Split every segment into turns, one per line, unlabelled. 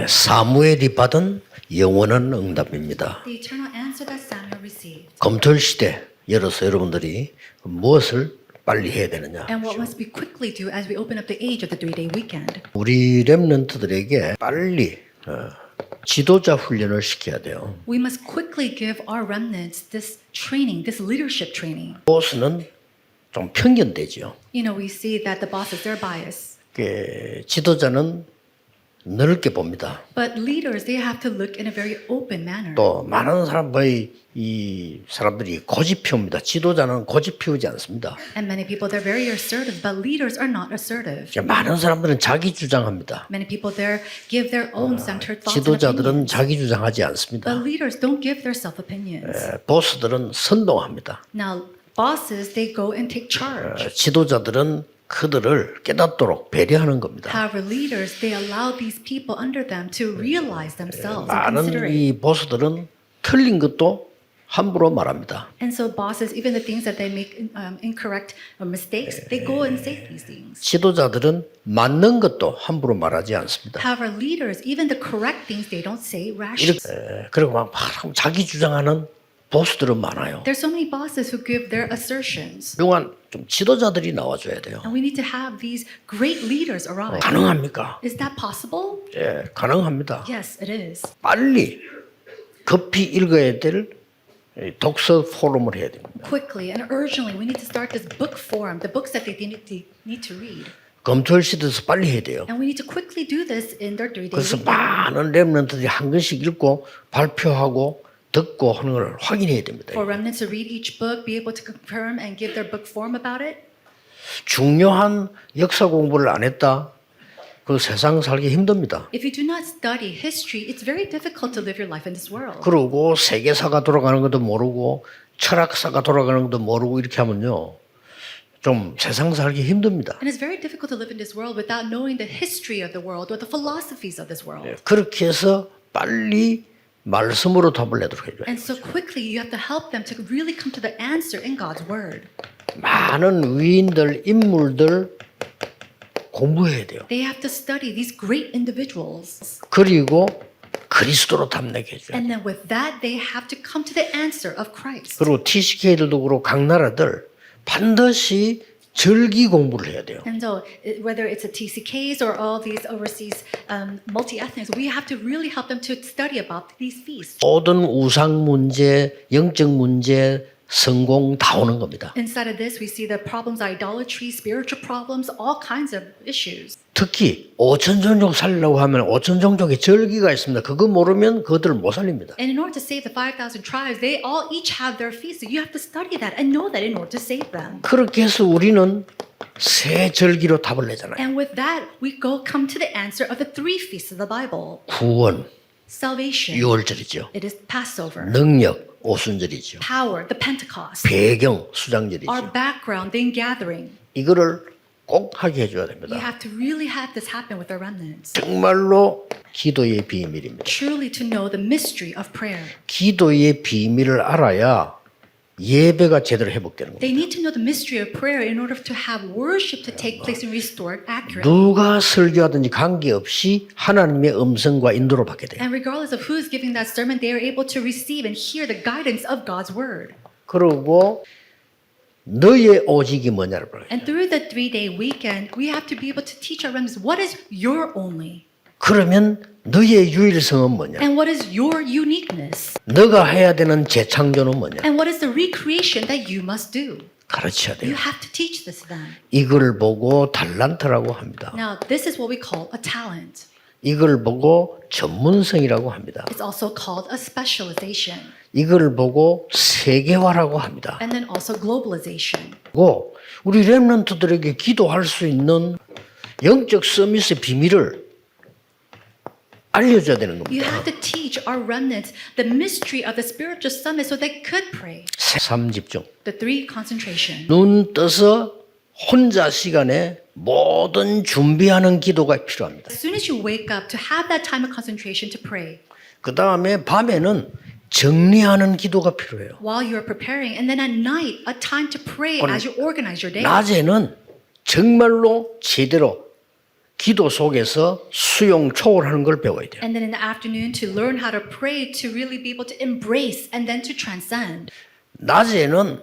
사무엘이 받은 영원한 응답입니다.
The eternal answer that Samuel received.
검토일 시대 열어서 여러분들이 무엇을 빨리 해야 되느냐?
And what must we quickly do as we open up the age of the 3-day weekend?
우리 렘넌트들에게 빨리 지도자 훈련을 시켜야 돼요.
We must quickly give our remnants this training, this leadership training.
보스는 좀 편견되죠.
You know, we see that the bosses, they're biased.
지도자는 넓게 봅니다.
But leaders, they have to look in a very open manner.
또 많은 사람들이 이 사람들이 고집 피웁니다. 지도자는 고집 피우지 않습니다.
And many people, they're very assertive, but leaders are not assertive.
많은 사람들은 자기 주장합니다.
Many people there give their own centered thoughts and
지도자들은
opinions.
자기 주장하지 않습니다.
But leaders don't give their self-opinions.
보스들은 선동합니다.
Now, bosses, they go and take charge.
지도자들은 그들을 깨닫도록 배려하는 겁니다.
However, leaders, they allow these people under them to realize themselves and
많은
consider it.
이 보스들은 틀린 것도 함부로 말합니다.
And so bosses, even the things that they make incorrect or mistakes, they go and say these things.
지도자들은 맞는 것도 함부로 말하지 않습니다.
However, leaders, even the correct things, they don't say rashly.
그리고 막 자기 주장하는 보스들은 많아요.
There's so many bosses who give their assertions.
그동안 좀 지도자들이 나와줘야 돼요.
And we need to have these great leaders arise.
가능합니까?
Is that possible?
예, 가능합니다.
Yes, it is.
빨리 급히 읽어야 될 독서 포럼을 해야 됩니다.
Quickly and urgently, we need to start this book forum, the books that they need to read.
검토일 시대에서 빨리 해야 돼요.
And we need to quickly do this in their 3-day
그래서
weekend.
많은 렘넌트들이 한 권씩 읽고 발표하고 듣고 하는 걸 확인해야 됩니다.
For remnants to read each book, be able to confirm and give their book form about it.
중요한 역사 공부를 안 했다. 그 세상 살기 힘듭니다.
If you do not study history, it's very difficult to live your life in this world.
그러고 세계사가 돌아가는 것도 모르고 철학사가 돌아가는 것도 모르고 이렇게 하면요. 좀 세상 살기 힘듭니다.
And it's very difficult to live in this world without knowing the history of the world or the philosophies of this world.
그렇게 해서 빨리 말씀으로 답을 내도록 해줘요.
And so quickly, you have to help them to really come to the answer in God's word.
많은 위인들, 인물들 공부해야 돼요.
They have to study these great individuals.
그리고 그리스도로 답내게 해줘요.
And then with that, they have to come to the answer of Christ.
그리고 TCK들도 그렇고 각 나라들 반드시 절기 공부를 해야 돼요.
And so, whether it's a TCKs or all these overseas multi-ethnics, we have to really help them to study about these feasts.
모든 우상 문제, 영적 문제, 성공 다 오는 겁니다.
Inside of this, we see the problems, idolatry, spiritual problems, all kinds of issues.
특히 5천 종족 살려고 하면 5천 종족의 절기가 있습니다. 그거 모르면 그들을 못 살립니다.
And in order to save the 5,000 tribes, they all each have their feasts. So you have to study that and know that in order to save them.
그렇게 해서 우리는 새 절기로 답을 내잖아요.
And with that, we come to the answer of the 3 feasts of the Bible.
구원,
Salvation,
6월절이죠.
it is Passover.
능력, 오순절이죠.
Power, the Pentecost.
배경, 수장절이죠.
Our background, the ingathering.
이거를 꼭 하게 해줘야
You
됩니다.
have to really have this happen with our remnants.
정말로 기도의 비밀입니다.
Truly to know the mystery of prayer.
기도의 비밀을 알아야 예배가 제대로 회복되는 겁니다.
They need to know the mystery of prayer in order to have worship to take place and restored accurately.
누가 설교하든지 관계없이 하나님의 음성과 인도를 받게 돼요.
And regardless of who's giving that sermon, they are able to receive and hear the guidance of God's word.
그리고 너의 오직이 뭐냐를 물어요.
And through the 3-day weekend, we have to be able to teach our remnants what is your only
그러면 너의 유일성은 뭐냐?
and what is your uniqueness
너가 해야 되는 재창조는 뭐냐?
and what is the recreation that you must do.
가르쳐야
You
돼요.
have to teach this to them.
이걸 보고 달란트라고 합니다.
Now, this is what we call a talent.
이걸 보고 전문성이라고 합니다.
It's also called a specialization
이걸 보고 세계화라고 합니다.
and then also globalization.
그리고 우리 렘넌트들에게 기도할 수 있는 영적 서밋의 비밀을 알려줘야 되는
You
겁니다.
have to teach our remnants the mystery of the spiritual summit so they could pray.
삼집중.
The 3 concentration.
눈 떠서 혼자 시간에 모든 준비하는 기도가 필요합니다.
As soon as you wake up, to have that time of concentration to pray.
그 다음에 밤에는 정리하는 기도가 필요해요.
While you're preparing, and then at night, a time to pray as you organize your day.
낮에는 정말로 제대로 기도 속에서 수용 초월하는 걸 배워야 돼요.
And then in the afternoon to learn how to pray, to really be able to embrace and then to transcend.
낮에는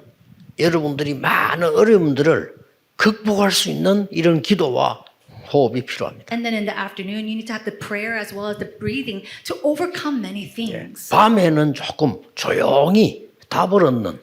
여러분들이 많은 어려움들을 극복할 수 있는 이런 기도와 호흡이 필요합니다.
And then in the afternoon, you need to have the prayer as well as the breathing to overcome many things.
밤에는 조금 조용히 답을 얻는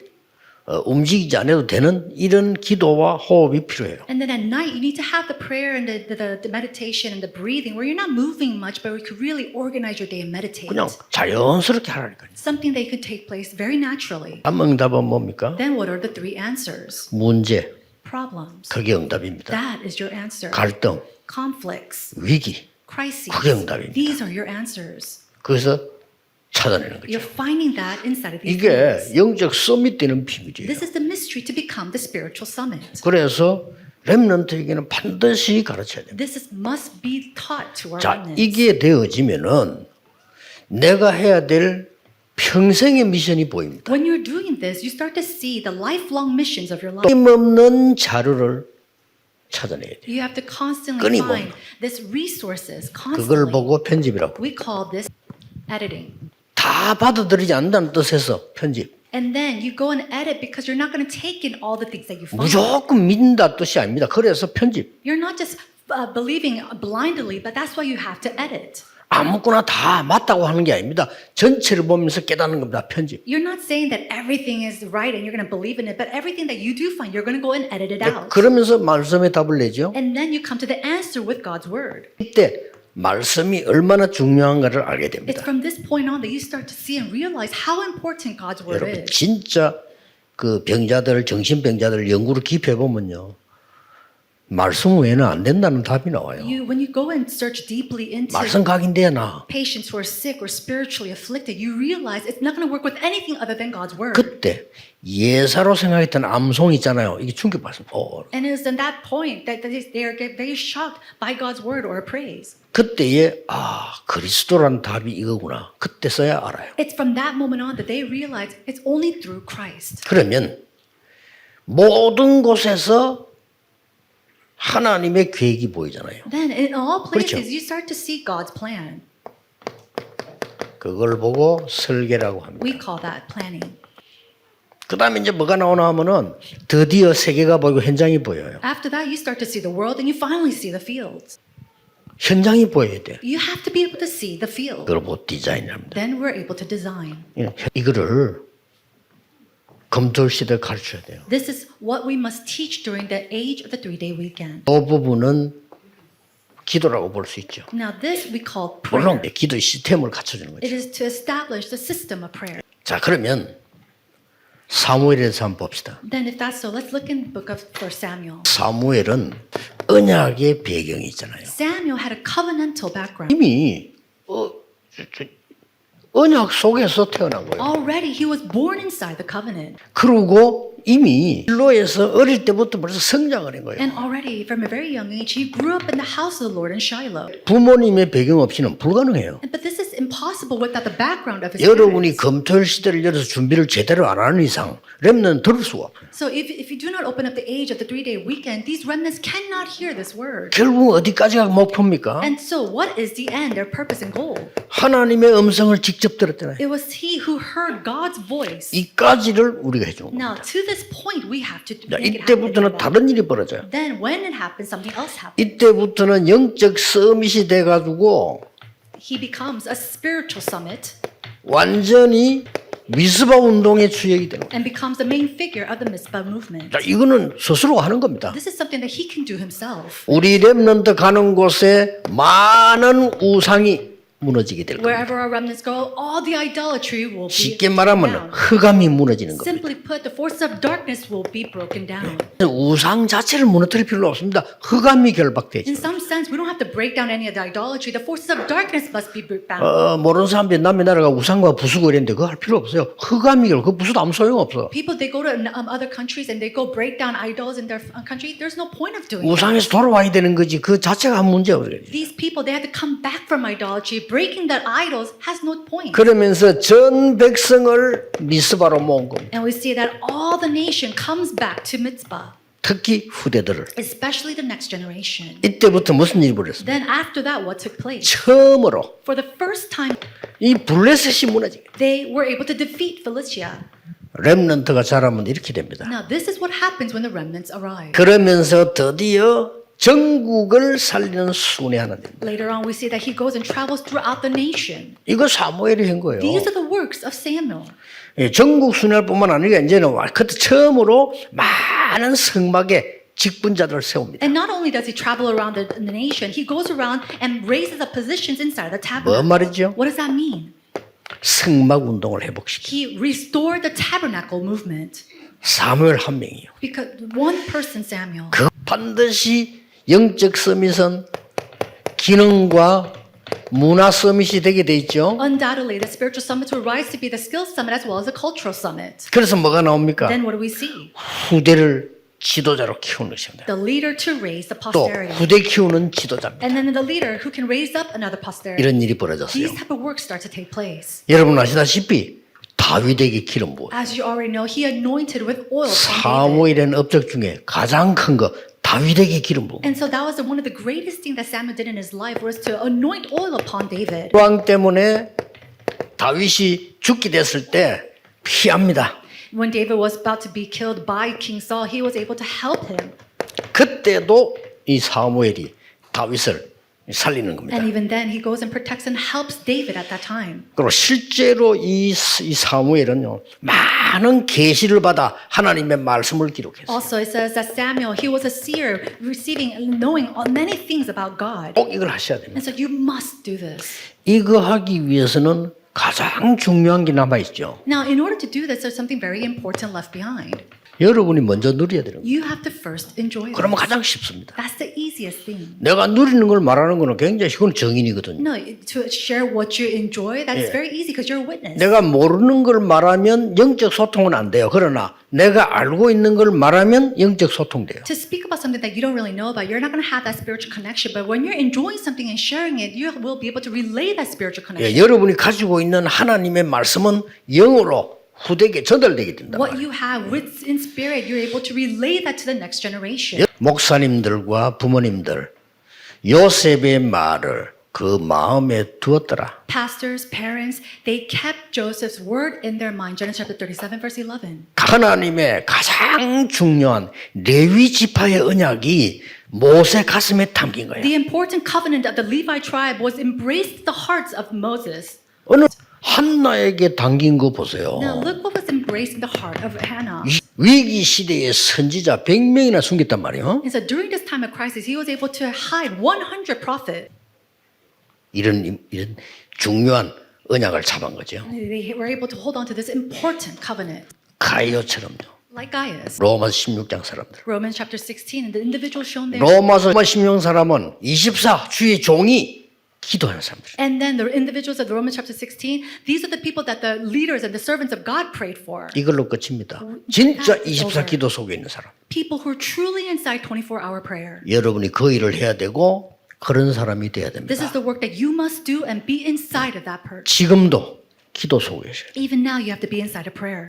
움직이지 않아도 되는 이런 기도와 호흡이 필요해요.
And then at night, you need to have the prayer and the meditation and the breathing where you're not moving much, but you could really organize your day and meditate.
그냥 자연스럽게 하라니까요.
Something that could take place very naturally.
다음 응답은 뭡니까?
Then what are the three answers?
문제,
Problems.
그게 응답입니다.
That is your answer.
갈등,
Conflicts,
위기,
crises.
그게 응답입니다.
These are your answers.
그래서 찾아내는 거죠.
You're finding that inside of these
이게
things.
영적 서밋 되는 비밀이에요.
This is the mystery to become the spiritual summit.
그래서 렘넌트에게는 반드시 가르쳐야 됩니다.
This must be taught to our
자,
remnants.
이게 되어지면은 내가 해야 될 평생의 미션이 보입니다.
When you're doing this, you start to see the lifelong missions of your life.
끊임없는 자료를 찾아내야 돼요.
You have to constantly
끊임없는.
find this resources
그걸
constantly.
보고 편집이라고.
We call this editing.
다 받아들이지 않는다는 뜻에서 편집.
And then you go and edit because you're not going to take in all the things that you find.
무조건 믿는다 뜻이 아닙니다. 그래서 편집.
You're not just believing blindly, but that's why you have to edit.
아무거나 다 맞다고 하는 게 아닙니다. 전체를 보면서 깨닫는 겁니다. 편집.
You're not saying that everything is right and you're going to believe in it, but everything that you do find, you're going to go and edit it out.
그러면서 말씀에 답을 내죠.
And then you come to the answer with God's word.
이때 말씀이 얼마나 중요한가를 알게
It's
됩니다.
from this point on that you start to see and realize how important God's word
여러분
is.
진짜 그 병자들 정신병자들 연구를 깊이 해보면요. 말씀 외에는 안 된다는 답이 나와요.
When you go and search deeply into
말씀 각인돼야 나.
patients who are sick or spiritually afflicted, you realize it's not going to work with anything other than God's word.
그때 예사로 생각했던 암송 있잖아요. 이게 충격받습니다.
And it's in that point that they are very shocked by God's word or praise.
그때에 그리스도라는 답이 이거구나. 그때 써야 알아요.
It's from that moment on that they realize it's only through Christ.
그러면 모든 곳에서 하나님의 계획이 보이잖아요.
Then in all places
그렇죠.
you start to see God's plan.
그걸 보고 설계라고 합니다.
We call that planning.
그 다음에 이제 뭐가 나오나 하면은 드디어 세계가 보이고 현장이 보여요.
After that, you start to see the world and you finally see the fields.
현장이 보여야 돼.
You have to be able to see the field.
그걸 보고 디자인합니다.
Then we're able to design.
이거를 검토 시대에 가르쳐야 돼요.
This is what we must teach during the age of the 3-day weekend.
그 부분은 기도라고 볼 수 있죠.
Now this we call
물론
prayer.
기도의 시스템을 갖춰주는
It
거죠.
is to establish the system of prayer.
자, 그러면 사무엘에 대해서 한번 봅시다.
Then if that's so, let's look in the book of 1 Samuel.
사무엘은 언약의 배경이 있잖아요.
Samuel had a covenantal background.
이미 언약 속에서 태어난 거예요.
Already he was born inside the covenant.
그리고 이미 실로에서 어릴 때부터 벌써 성장을 한 거예요.
And already from a very young age, he grew up in the house of the Lord in Shiloh.
부모님의 배경 없이는 불가능해요.
But this is impossible without the background of his
여러분이
parents.
검토일 시대를 열어서 준비를 제대로 안 하는 이상 렘넌 들을 수가 없어요.
So if you do not open up the age of the 3-day weekend, these remnants cannot hear this word.
결국 어디까지가 목표입니까?
And so what is the end, their purpose and goal?
하나님의 음성을 직접 들었잖아요.
It was he who heard God's voice.
이까지를 우리가 해주는 거예요.
Now, to this point, we have to
자,
make it happen.
이때부터는 다른 일이 벌어져요.
Then when it happens, something else happens.
이때부터는 영적 서밋이 돼가지고
He becomes a spiritual summit
완전히 미스바 운동의 주역이 되는 거예요.
and becomes the main figure of the Mizpah movement.
자, 이거는 스스로 하는 겁니다.
This is something that he can do himself.
우리 렘넌트 가는 곳에 많은 우상이 무너지게 될 겁니다.
Wherever our remnants go, all the idolatry will be
쉽게 말하면
down.
흑암이 무너지는 겁니다.
Simply put, the force of darkness will be broken down.
우상 자체를 무너뜨릴 필요 없습니다. 흑암이 결박되죠.
In some sense, we don't have to break down any of the idolatry. The forces of darkness must be bound.
모르는 사람들이 남의 나라가 우상과 부수고 이랬는데 그거 할 필요 없어요. 흑암이 그 부수도 아무 소용없어.
People, they go to other countries and they go break down idols in their country. There's no point of doing that.
우상에서 돌아와야 되는 거지. 그 자체가 한 문제야.
These people, they have to come back from idolatry. Breaking that idols has no point.
그러면서 전 백성을 미스바로 모은 겁니다.
And we see that all the nation comes back to Mitzvah.
특히 후대들을.
especially the next generation.
이때부터 무슨 일이 벌어졌습니까?
Then after that, what took place?
처음으로
For the first time,
이 블레셋이 무너지게.
they were able to defeat Philistia.
렘넌트가 자라면 이렇게 됩니다.
Now, this is what happens when the remnants arrive.
그러면서 드디어 전국을 살리는 순회 하나 됩니다.
Later on, we see that he goes and travels throughout the nation.
이거 사무엘이 한 거예요.
These are the works of Samuel.
예, 전국 순회뿐만 아니라 이제는 그때 처음으로 많은 성막에 직분자들을 세웁니다.
And not only does he travel around the nation, he goes around and raises up positions inside the
뭔
tabernacle.
말이죠?
What does that mean?
성막 운동을 회복시키.
He restored the tabernacle movement.
사무엘 한 명이요.
Because one person, Samuel,
그 반드시 영적 서밋은 기능과 문화 서밋이 되게 돼 있죠.
undoubtedly the spiritual summit will rise to be the skills summit as well as the cultural summit.
그래서 뭐가 나옵니까?
Then what do we see?
후대를 지도자로 키우는 것입니다.
The leader to raise the
또
posterity.
후대 키우는 지도자입니다.
And then the leader who can raise up another posterity.
이런 일이 벌어졌어요.
These type of works start to take place.
여러분 아시다시피 다윗에게 기름 부어.
As you already know, he anointed with oil from David.
사무엘의 업적 중에 가장 큰 거 다윗에게 기름 부어.
And so that was one of the greatest things that Samuel did in his life was to anoint oil upon David.
왕 때문에 다윗이 죽게 됐을 때 피합니다.
When David was about to be killed by King Saul, he was able to help him.
그때도 이 사무엘이 다윗을 살리는 겁니다.
And even then, he goes and protects and helps David at that time.
그리고 실제로 이 사무엘은요 많은 계시를 받아 하나님의 말씀을 기록했어요.
Also, it says that Samuel, he was a seer, receiving and knowing many things about God.
꼭 이걸 하셔야 됩니다.
And so you must do this.
이거 하기 위해서는 가장 중요한 게 남아 있죠.
Now, in order to do this, there's something very important left behind.
여러분이 먼저 누려야 되는 거예요.
You have to first enjoy this.
그러면 가장 쉽습니다.
That's the easiest thing.
내가 누리는 걸 말하는 거는 굉장히 그건 정인이거든요.
No, to share what you enjoy, that's very easy because you're a witness.
내가 모르는 걸 말하면 영적 소통은 안 돼요. 그러나 내가 알고 있는 걸 말하면 영적 소통돼요.
To speak about something that you don't really know about, you're not going to have that spiritual connection. But when you're enjoying something and sharing it, you will be able to relay that spiritual connection.
예, 여러분이 가지고 있는 하나님의 말씀은 영으로 후대에게 전달되게 된다.
What you have with in spirit, you're able to relay that to the next generation.
목사님들과 부모님들 요셉의 말을 그 마음에 두었더라.
Pastors, parents, they kept Joseph's word in their mind. Genesis chapter 37, verse 11.
하나님의 가장 중요한 레위 지파의 언약이 모세 가슴에 담긴 거예요.
The important covenant of the Levi tribe was embraced the hearts of Moses.
어느 한나에게 담긴 거 보세요.
Now look what was embraced in the heart of Hannah.
위기 시대에 선지자 100명이나 숨겼단 말이에요.
And so during this time of crisis, he was able to hide 100 prophets.
이런 중요한 언약을 잡은 거죠.
They were able to hold on to this important covenant.
가이오처럼요.
Like Gaius.
로마서 16장 사람들.
Romans chapter 16, and the individuals shown there.
로마서 16장 사람은 24 주의 종이 기도하는 사람들.
And then the individuals of Romans chapter 16, these are the people that the leaders and the servants of God prayed for.
이걸로 끝입니다. 진짜 24 기도 속에 있는 사람.
People who are truly inside 24-hour prayer.
여러분이 그 일을 해야 되고 그런 사람이 돼야 됩니다.
This is the work that you must do and be inside of that person.
지금도 기도 속에 계셔요.
Even now, you have to be inside of prayer.